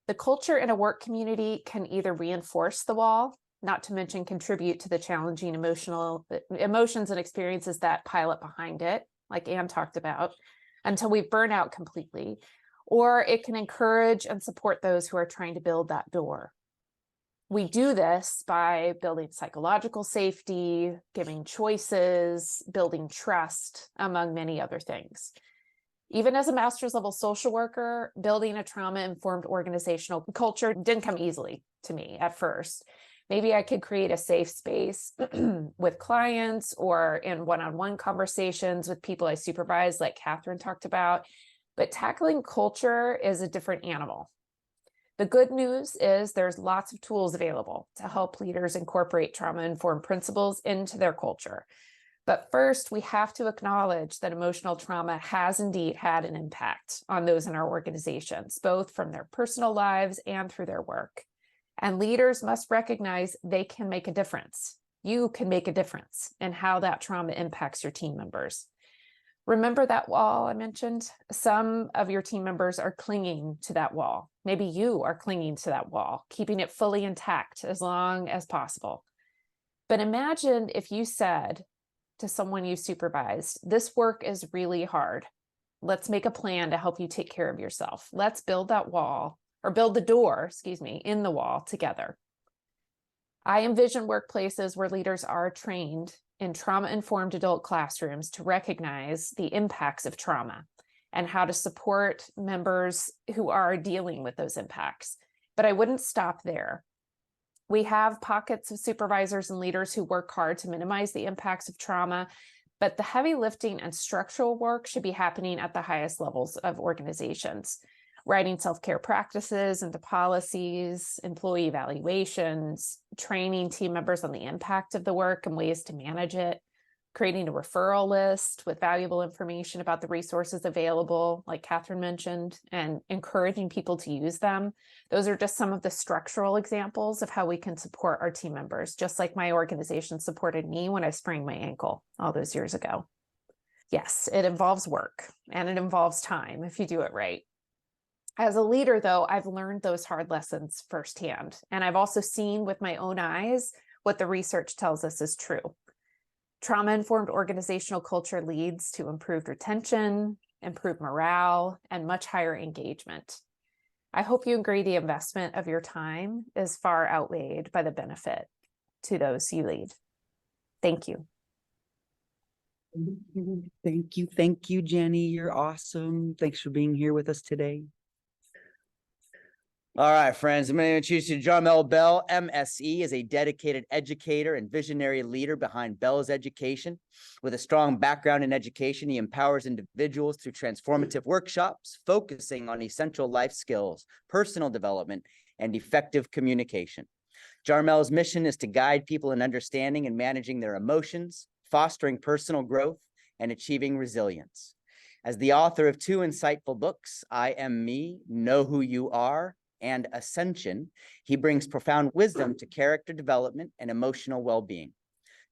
The culture in a work community can either reinforce the wall, not to mention contribute to the challenging emotions and experiences that pile up behind it, like Anne talked about, until we burn out completely, or it can encourage and support those who are trying to build that door. We do this by building psychological safety, giving choices, building trust, among many other things. Even as a master's level social worker, building a trauma-informed organizational culture didn't come easily to me at first. Maybe I could create a safe space with clients or in one-on-one conversations with people I supervise, like Katharine talked about, but tackling culture is a different animal. The good news is there's lots of tools available to help leaders incorporate trauma-informed principles into their culture. But first, we have to acknowledge that emotional trauma has indeed had an impact on those in our organizations, both from their personal lives and through their work. And leaders must recognize they can make a difference. You can make a difference in how that trauma impacts your team members. Remember that wall I mentioned? Some of your team members are clinging to that wall. Maybe you are clinging to that wall, keeping it fully intact as long as possible. But imagine if you said to someone you supervised, this work is really hard. Let's make a plan to help you take care of yourself. Let's build that wall, or build the door, in the wall together. I envision workplaces where leaders are trained in trauma-informed adult classrooms to recognize the impacts of trauma and how to support members who are dealing with those impacts. But I wouldn't stop there. We have pockets of supervisors and leaders who work hard to minimize the impacts of trauma, but the heavy lifting and structural work should be happening at the highest levels of organizations. Writing self-care practices into policies, employee evaluations, training team members on the impact of the work and ways to manage it, creating a referral list with valuable information about the resources available, like Katharine mentioned, and encouraging people to use them. Those are just some of the structural examples of how we can support our team members, just like my organization supported me when I sprained my ankle all those years ago. Yes, it involves work and it involves time if you do it right. As a leader, though, I've learned those hard lessons firsthand, and I've also seen with my own eyes what the research tells us is true. Trauma-informed organizational culture leads to improved retention, improved morale, and much higher engagement. I hope you agree the investment of your time is far outweighed by the benefit to those you lead. Thank you. Thank you, Jennie. You're awesome. Thanks for being here with us today. All right, friends, I'm going to introduce you to Jarmel Bell. MSE is a dedicated educator and visionary leader behind Bell's Education. With a strong background in education, he empowers individuals through transformative workshops, focusing on essential life skills, personal development, and effective communication. Jarmel's mission is to guide people in understanding and managing their emotions, fostering personal growth, and achieving resilience. As the author of 2 insightful books, I Am Me, Know Who You Are, and Ascension, he brings profound wisdom to character development and emotional well-being.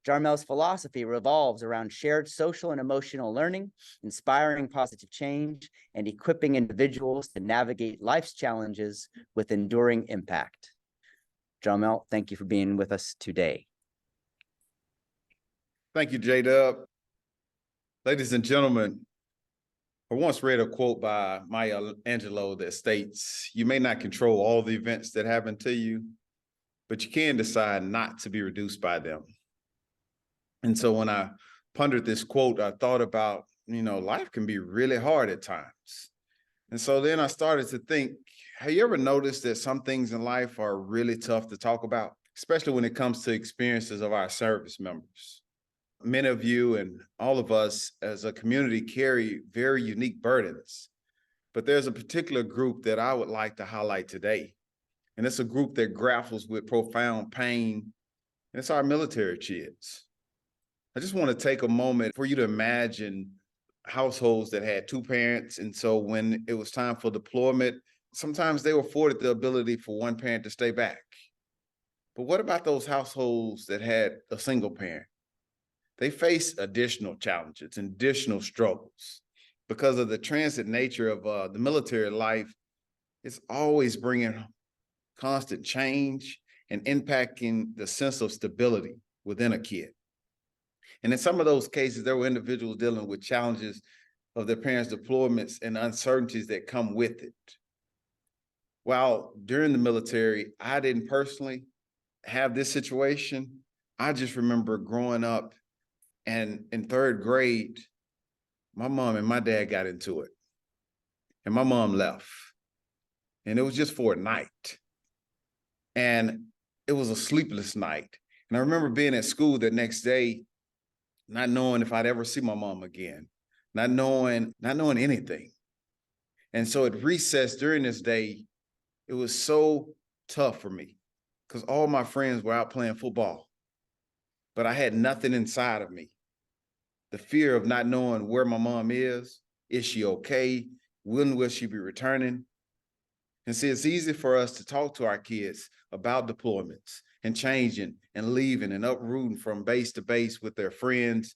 Jarmel's philosophy revolves around shared social and emotional learning, inspiring positive change, and equipping individuals to navigate life's challenges with enduring impact. Jarmel, thank you for being with us today. Thank you, J-Dub. Ladies and gentlemen, I once read a quote by Maya Angelou that states, "You may not control all the events that happen to you, but you can decide not to be reduced by them." And so when I pondered this quote, I thought about, life can be really hard at times. And so then I started to think, have you ever noticed that some things in life are really tough to talk about, especially when it comes to experiences of our service members? Many of you and all of us as a community carry very unique burdens, but there's a particular group that I would like to highlight today. And it's a group that grapples with profound pain, and it's our military kids. I just want to take a moment for you to imagine households that had 2 parents. And so when it was time for deployment, sometimes they were afforded the ability for one parent to stay back. But what about those households that had a single parent? They face additional challenges and additional struggles because of the transit nature of the military life. It's always bringing constant change and impacting the sense of stability within a kid. And in some of those cases, there were individuals dealing with challenges of their parents' deployments and uncertainties that come with it. While during the military, I didn't personally have this situation. I just remember growing up, and in 3rd grade, my mom and my dad got into it. And my mom left. And it was just for a night. And it was a sleepless night. And I remember being at school the next day, not knowing if I'd ever see my mom again, not knowing anything. And so at recess during this day, it was so tough for me because all my friends were out playing football, but I had nothing inside of me. The fear of not knowing where my mom is she okay? When will she be returning? And see, it's easy for us to talk to our kids about deployments and changing and leaving and uprooting from base to base with their friends.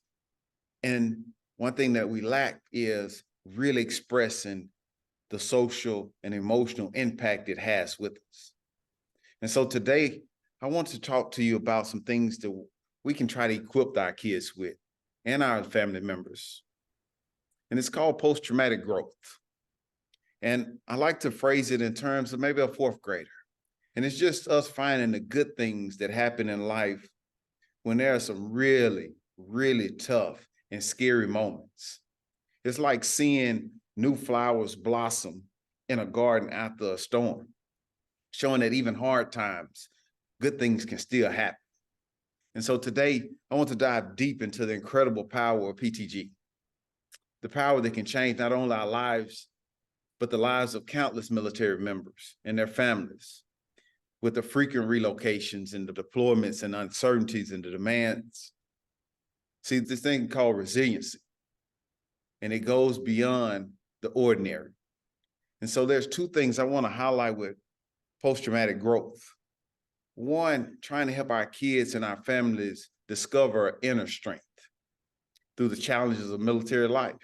And one thing that we lack is really expressing the social and emotional impact it has with us. And so today, I want to talk to you about some things that we can try to equip our kids with and our family members. And it's called post-traumatic growth. And I like to phrase it in terms of maybe a 4th grader. And it's just us finding the good things that happen in life when there are some really, really tough and scary moments. It's like seeing new flowers blossom in a garden after a storm, showing that even hard times, good things can still happen. And so today, I want to dive deep into the incredible power of PTG, the power that can change not only our lives, but the lives of countless military members and their families, with the frequent relocations and the deployments and uncertainties and the demands. See, this thing called resiliency, and it goes beyond the ordinary. And so there's 2 things I want to highlight with post-traumatic growth. One, trying to help our kids and our families discover inner strength through the challenges of military life.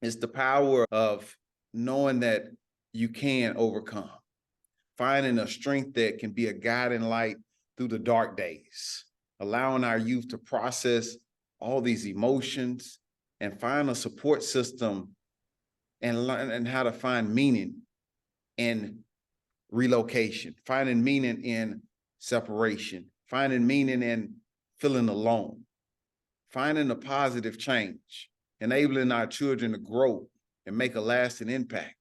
It's the power of knowing that you can overcome, finding a strength that can be a guiding light through the dark days, allowing our youth to process all these emotions and find a support system and learn how to find meaning in relocation, finding meaning in separation, finding meaning in feeling alone, finding a positive change, enabling our children to grow and make a lasting impact,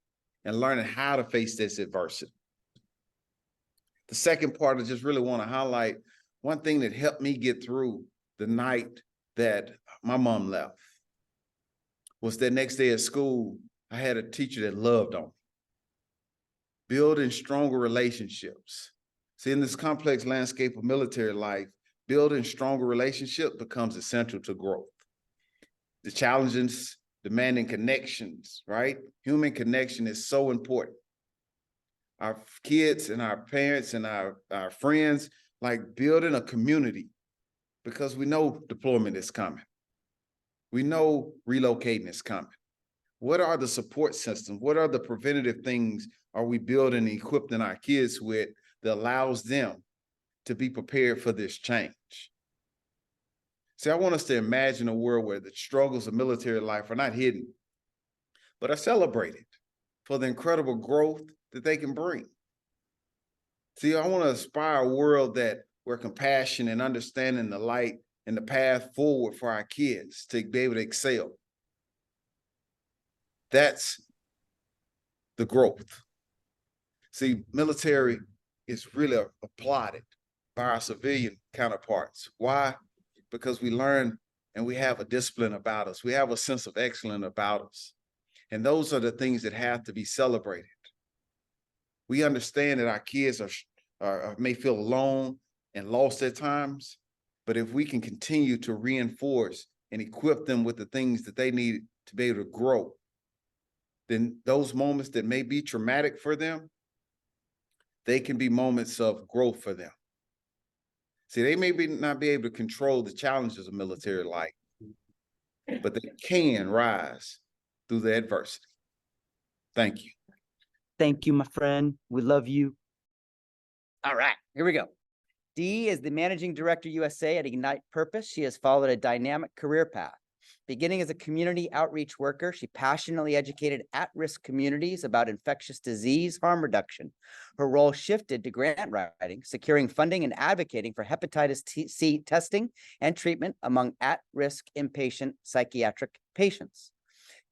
and learning how to face this adversity. The second part, I just really want to highlight one thing that helped me get through the night that my mom left was that next day at school, I had a teacher that loved on me. Building stronger relationships. See, in this complex landscape of military life, building stronger relationships becomes essential to growth. The challenges demanding connections, right? Human connection is so important. Our kids and our parents and our friends, like building a community, because we know deployment is coming. We know relocating is coming. What are the support systems? What are the preventative things are we building and equipping our kids with that allows them to be prepared for this change? See, I want us to imagine a world where the struggles of military life are not hidden, but are celebrated for the incredible growth that they can bring. See, I want to aspire a world where compassion and understanding the light and the path forward for our kids to be able to excel. That's the growth. See, military is really applauded by our civilian counterparts. Why? Because we learn and we have a discipline about us. We have a sense of excellence about us. And those are the things that have to be celebrated. We understand that our kids may feel alone and lost at times, but if we can continue to reinforce and equip them with the things that they need to be able to grow, then those moments that may be traumatic for them, they can be moments of growth for them. See, they may not be able to control the challenges of military life, but they can rise through the adversity. Thank you. Thank you, my friend. We love you. All right, here we go. Dee is the Managing Director USA at Ignite Purpose. She has followed a dynamic career path. Beginning as a community outreach worker, she passionately educated at-risk communities about infectious disease harm reduction. Her role shifted to grant writing, securing funding, and advocating for hepatitis C testing and treatment among at-risk inpatient psychiatric patients.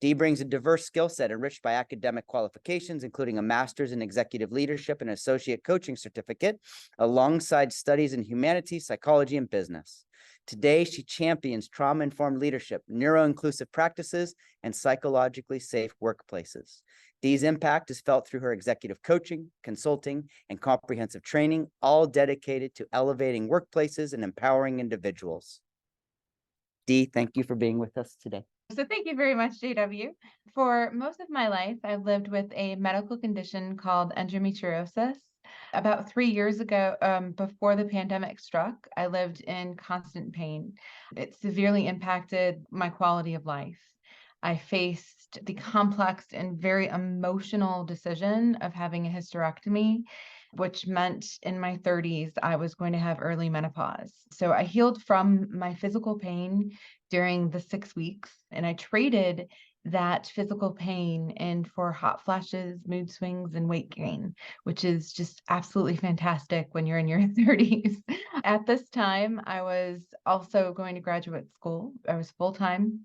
Dee brings a diverse skill set enriched by academic qualifications, including a master's in executive leadership and associate coaching certificate, alongside studies in humanities, psychology, and business. Today, she champions trauma-informed leadership, neuro-inclusive practices, and psychologically safe workplaces. Dee's impact is felt through her executive coaching, consulting, and comprehensive training, all dedicated to elevating workplaces and empowering individuals. Dee, thank you for being with us today. So thank you very much, JW. For most of my life, I've lived with a medical condition called endometriosis. About 3 years ago, before the pandemic struck, I lived in constant pain. It severely impacted my quality of life. I faced the complex and very emotional decision of having a hysterectomy, which meant in my 30s, I was going to have early menopause. So I healed from my physical pain during the 6 weeks, and I traded that physical pain in for hot flashes, mood swings, and weight gain, which is just absolutely fantastic when you're in your 30s. At this time, I was also going to graduate school. I was full-time.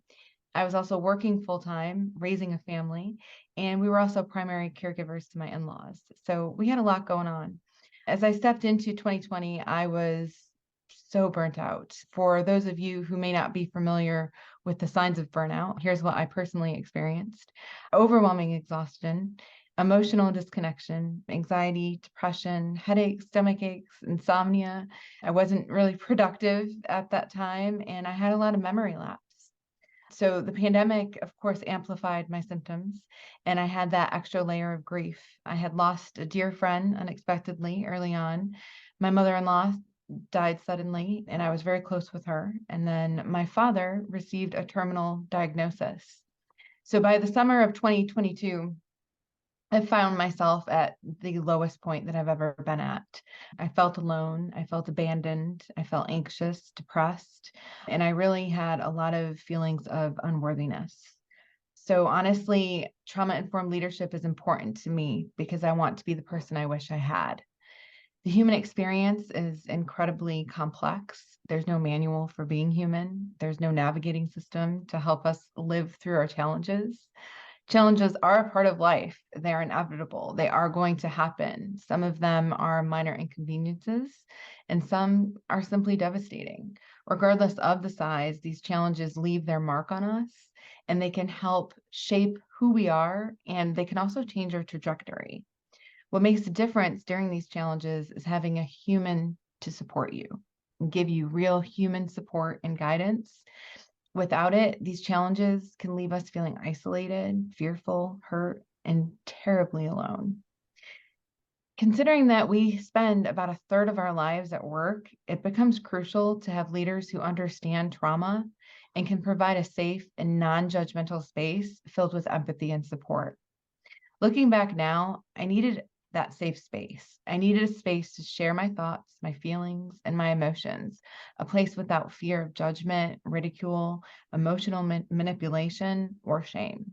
I was also working full-time, raising a family, and we were also primary caregivers to my in-laws. So we had a lot going on. As I stepped into 2020, I was so burnt out. For those of you who may not be familiar with the signs of burnout, here's what I personally experienced: overwhelming exhaustion, emotional disconnection, anxiety, depression, headaches, stomach aches, insomnia. I wasn't really productive at that time, and I had a lot of memory lapse. So the pandemic, of course, amplified my symptoms, and I had that extra layer of grief. I had lost a dear friend unexpectedly early on. My mother-in-law died suddenly, and I was very close with her. And then my father received a terminal diagnosis. So by the summer of 2022, I found myself at the lowest point that I've ever been at. I felt alone. I felt abandoned. I felt anxious, depressed, and I really had a lot of feelings of unworthiness. So honestly, trauma-informed leadership is important to me because I want to be the person I wish I had. The human experience is incredibly complex. There's no manual for being human. There's no navigating system to help us live through our challenges. Challenges are a part of life. They're inevitable. They are going to happen. Some of them are minor inconveniences, and some are simply devastating. Regardless of the size, these challenges leave their mark on us, and they can help shape who we are, and they can also change our trajectory. What makes a difference during these challenges is having a human to support you and give you real human support and guidance. Without it, these challenges can leave us feeling isolated, fearful, hurt, and terribly alone. Considering that we spend about a third of our lives at work, it becomes crucial to have leaders who understand trauma and can provide a safe and non-judgmental space filled with empathy and support. Looking back now, I needed that safe space. I needed a space to share my thoughts, my feelings, and my emotions, a place without fear of judgment, ridicule, emotional manipulation, or shame.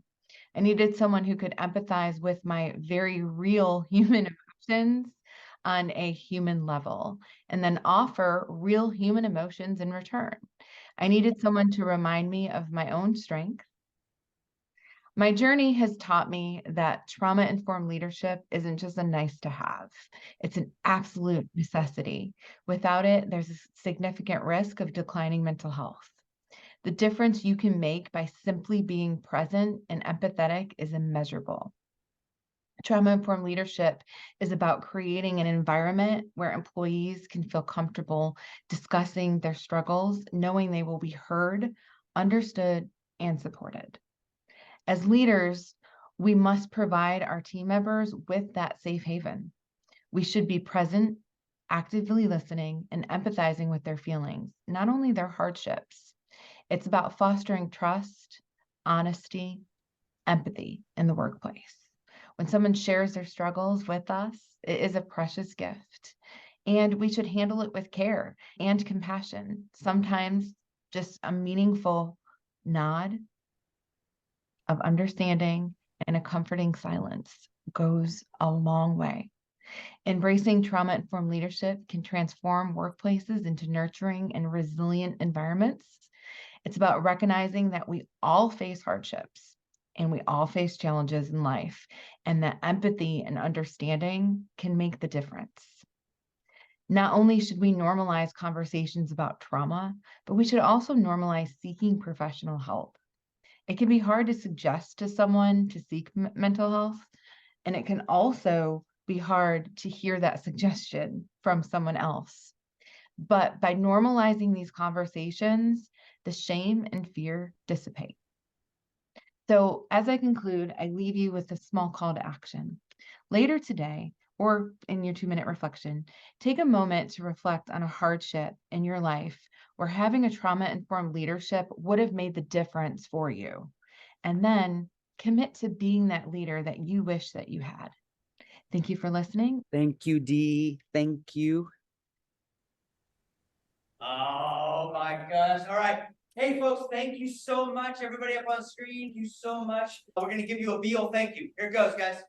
I needed someone who could empathize with my very real human emotions on a human level, and then offer real human emotions in return. I needed someone to remind me of my own strength. My journey has taught me that trauma-informed leadership isn't just a nice to have. It's an absolute necessity. Without it, there's a significant risk of declining mental health. The difference you can make by simply being present and empathetic is immeasurable. Trauma-informed leadership is about creating an environment where employees can feel comfortable discussing their struggles, knowing they will be heard, understood, and supported. As leaders, we must provide our team members with that safe haven. We should be present, actively listening, and empathizing with their feelings, not only their hardships. It's about fostering trust, honesty, empathy in the workplace. When someone shares their struggles with us, it is a precious gift, and we should handle it with care and compassion. Sometimes just a meaningful nod of understanding and a comforting silence goes a long way. Embracing trauma-informed leadership can transform workplaces into nurturing and resilient environments. It's about recognizing that we all face hardships and we all face challenges in life, and that empathy and understanding can make the difference. Not only should we normalize conversations about trauma, but we should also normalize seeking professional help. It can be hard to suggest to someone to seek mental health, and it can also be hard to hear that suggestion from someone else. But by normalizing these conversations, the shame and fear dissipate. So as I conclude, I leave you with a small call to action. Later today, or in your 2-minute reflection, take a moment to reflect on a hardship in your life where having a trauma-informed leadership would have made the difference for you. And then commit to being that leader that you wish that you had. Thank you for listening. Thank you, Dee. Thank you. Oh my gosh. All right. Hey folks, thank you so much. Everybody up on screen, thank you so much. We're gonna give you a Beal thank you. Here it goes, guys.